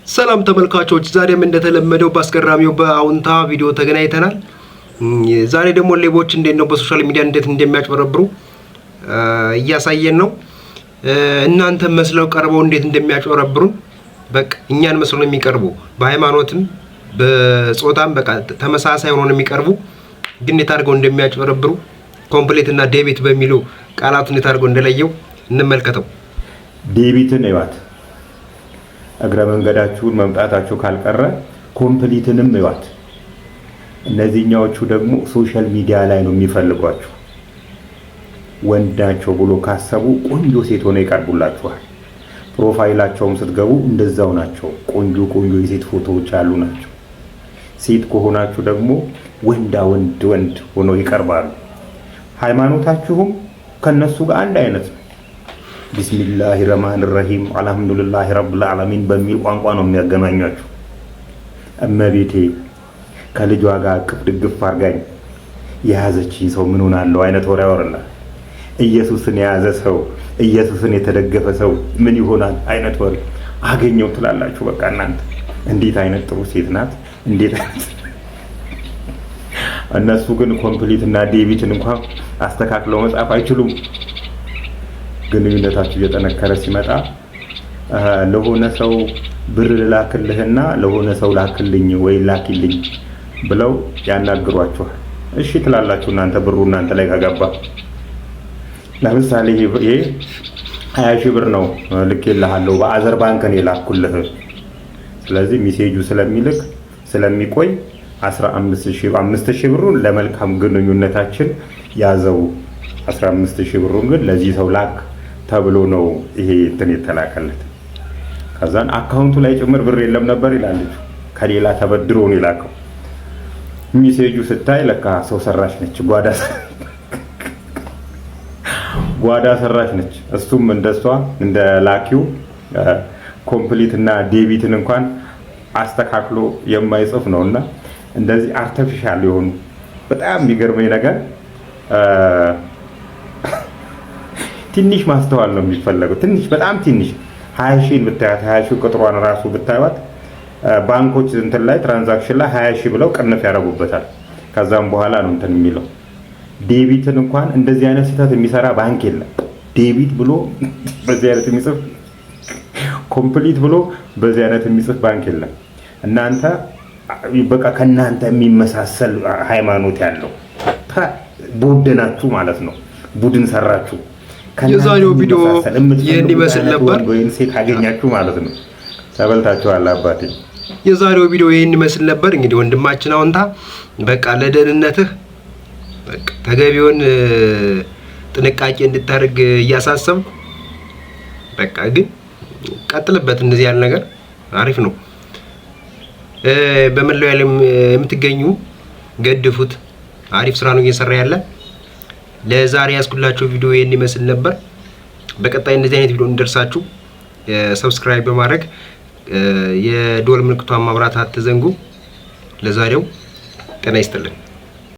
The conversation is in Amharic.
ሰላም ተመልካቾች ዛሬም እንደተለመደው በአስገራሚው በአውንታ ቪዲዮ ተገናኝተናል። ዛሬ ደግሞ ሌቦች እንዴት ነው በሶሻል ሚዲያ እንዴት እንደሚያጭበረብሩ እያሳየን ነው። እናንተ መስለው ቀርበው እንዴት እንደሚያጭበረብሩ በቃ እኛን መስለው ነው የሚቀርቡ። በሃይማኖትም በጾታም በቃ ተመሳሳይ ሆነው ነው የሚቀርቡ። ግን እንዴት አድርገው እንደሚያጭበረብሩ ኮምፕሊት እና ዴቢት በሚሉ ቃላቱን እንዴት አድርገው እንደለየው እንመልከተው። ዴቢትን ይዋት እግረ መንገዳችሁን መምጣታችሁ ካልቀረ ኮምፕሊትንም ይዋት። እነዚህኛዎቹ ደግሞ ሶሻል ሚዲያ ላይ ነው የሚፈልጓችሁ። ወንዳቸው ብሎ ካሰቡ ቆንጆ ሴት ሆነ ይቀርቡላችኋል። ፕሮፋይላቸውም ስትገቡ እንደዛው ናቸው። ቆንጆ የሴት ፎቶዎች ያሉ ናቸው። ሴት ከሆናችሁ ደግሞ ወንድ ሆኖ ይቀርባሉ። ሃይማኖታችሁም ከነሱ ጋር አንድ አይነት ነው። ቢስሚላሂ ረህማን ረሂም አልሐምዱሊላሂ ረብል ዓለሚን በሚል ቋንቋ ነው የሚያገናኛችሁ። እመቤቴ ከልጇ ጋር እቅፍ ድግፍ አርጋኝ የያዘችኝ ሰው ምን ሆናለሁ አይነት ወሬ ያወራል። ኢየሱስን የያዘ ሰው ኢየሱስን የተደገፈ ሰው ምን ይሆናል አይነት ወሬ አገኘው ትላላችሁ። በቃ እናንተ እንዴት አይነት ጥሩ ሴት ናት እንዴት አይነት እነሱ ግን ኮምፕሊት እና ዴቢትን እንኳን አስተካክለው መጻፍ አይችሉም። ግንኙነታችሁ እየጠነከረ ሲመጣ ለሆነ ሰው ብር ላክልህና ለሆነ ሰው ላክልኝ ወይ ላኪልኝ ብለው ያናግሯችኋል። እሺ ትላላችሁ እናንተ ብሩ እናንተ ላይ ከገባ። ለምሳሌ ይሄ 20 ሺህ ብር ነው ልኬልሃለሁ በአዘር ባንክ ነው የላኩልህ። ስለዚህ ሜሴጁ ስለሚልክ ስለሚቆይ 15000 ብሩን ለመልካም ግንኙነታችን ያዘው 15000 ብሩን ግን ለዚህ ሰው ላክ ተብሎ ነው ይሄ እንትን የተላከለት። ከዛን አካውንቱ ላይ ጭምር ብር የለም ነበር ይላል። ከሌላ ተበድሮ ነው የላከው። ሜሴጁ ስታይ ለካ ሰው ሰራሽ ነች፣ ጓዳ ሰራሽ ነች። እሱም እንደሷ እንደ ላኪው ኮምፕሊት እና ዴቢትን እንኳን አስተካክሎ የማይጽፍ ነውና እንደዚህ አርቲፊሻል የሆኑ በጣም የሚገርመኝ ነገር ትንሽ ማስተዋል ነው የሚፈልገው። ትንሽ በጣም ትንሽ 20 ሺህ ብታያት 20 ሺህ ቁጥሯን ራሱ ብታዩት ባንኮች እንትን ላይ ትራንዛክሽን ላይ 20 ሺህ ብለው ቅንፍ ያደርጉበታል። ከዛም በኋላ ነው እንትን የሚለው። ዴቢትን እንኳን እንደዚህ አይነት ስህተት የሚሰራ ባንክ የለም። ዴቢት ብሎ በዚህ አይነት የሚጽፍ ኮምፕሊት ብሎ በዚህ አይነት የሚጽፍ ባንክ የለም። እናንተ በቃ ከናንተ የሚመሳሰል ሃይማኖት ያለው ቡድናችሁ ማለት ነው። ቡድን ሰራችሁ። የዛሬው ቪዲዮ ይሄን ይመስል ነበር። ወይን ሴት አገኛችሁ ማለት ነው። ተበልታችኋል አባቴ። የዛሬው ቪዲዮ ይሄን ይመስል ነበር። እንግዲህ ወንድማችን አውንታ በቃ ለደህንነትህ በቃ ተገቢውን ጥንቃቄ እንድታደርግ እያሳሰብ በቃ ግን ቀጥልበት። እንደዚህ ያለ ነገር አሪፍ ነው። በመላው ዓለም የምትገኙ ገድፉት። አሪፍ ስራ ነው እየሰራ ያለ። ለዛሬ ያስኩላችሁ ቪዲዮ ይሄን ይመስል ነበር። በቀጣይ እንደዚህ አይነት ቪዲዮ እንደርሳችሁ ሰብስክራይብ በማድረግ የዶል ምልክቷን ማብራት አትዘንጉ። ለዛሬው ጤና ይስጥልን።